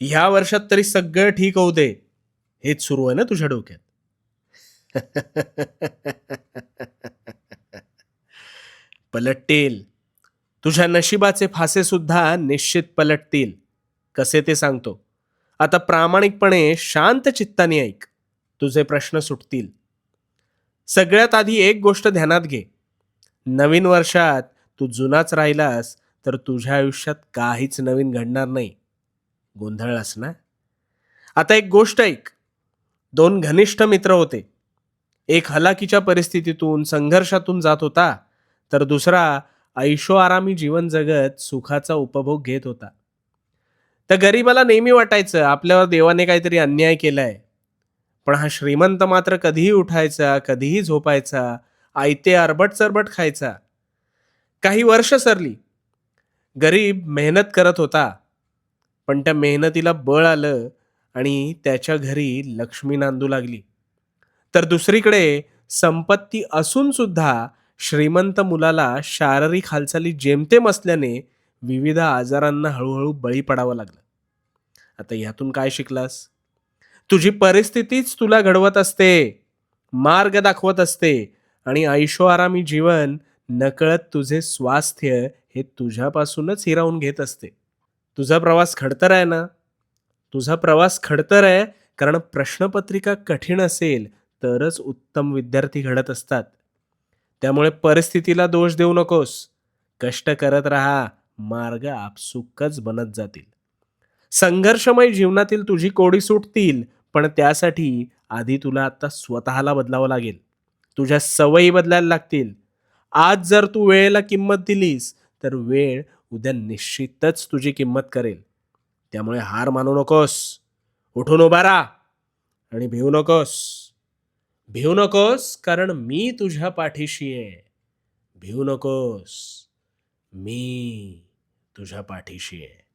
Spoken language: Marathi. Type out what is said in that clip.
ह्या वर्षात तरी सगळं ठीक होऊ दे, हेच सुरू आहे ना तुझ्या डोक्यात. पलटतील. तुझ्या नशिबाचे फासे सुद्धा निश्चित पलटतील. कसे ते सांगतो. आता प्रामाणिकपणे शांत चित्ताने ऐक. तुझे प्रश्न सुटतील. सगळ्यात आधी एक गोष्ट ध्यानात घे. नवीन वर्षात तू जुनाच राहिलास तर तुझ्या आयुष्यात काहीच नवीन घडणार नाही. गोंधळलास ना? आता एक गोष्ट ऐक. दोन घनिष्ठ मित्र होते. एक हलाखीच्या परिस्थितीतून, संघर्षातून जात होता, तर दुसरा ऐशोआरामी जीवन जगत सुखाचा उपभोग घेत होता. त्या गरीबाला नेहमी वाटायचं आपल्यावर देवाने काहीतरी अन्याय केलाय. पण हा श्रीमंत मात्र कधीही उठायचा, कधीही झोपायचा, आयते अरबट-चरबट खायचा. काही वर्ष सरली. गरीब मेहनत करत होता, पण त्या मेहनतीला बळ आलं आणि त्याच्या घरी लक्ष्मी नांदू लागली. तर दुसरीकडे संपत्ती असून सुद्धा श्रीमंत मुलाला शारीरिक हालचाली जेमतेम असल्याने विविध आजारांना हळूहळू बळी पडावं लागलं. आता ह्यातून काय शिकलास? तुझी परिस्थितीच तुला घडवत असते, मार्ग दाखवत असते आणि ऐशोआरामी जीवन नकळत तुझे स्वास्थ्य हे तुझ्यापासूनच हिरावून घेत असते. तुझा प्रवास खडतर आहे ना? तुझा प्रवास खडतर आहे कारण प्रश्नपत्रिका कठीण असेल तरच उत्तम विद्यार्थी घडत असतात. त्यामुळे परिस्थितीला दोष देऊ नकोस. कष्ट करत राहा, मार्ग आपसुकच बनत जातील. संघर्षमय जीवनातील तुझी कोडी सुटतील, पण त्यासाठी आधी तुला आता स्वतःला बदलावं लागेल. तुझ्या सवयी बदलायला लागतील. आज जर तू वेळेला किंमत दिलीस, तर वेळ उद्या निश्चितच तुझी किंमत करेल. त्यामुळे हार मानू नकोस. उठून उभा राहा आणि भिवू नकोस. भिवू नकोस कारण मी तुझ्या पाठीशी आहे. भिवू नकोस. मी तुझ्या पाठीशी आहे.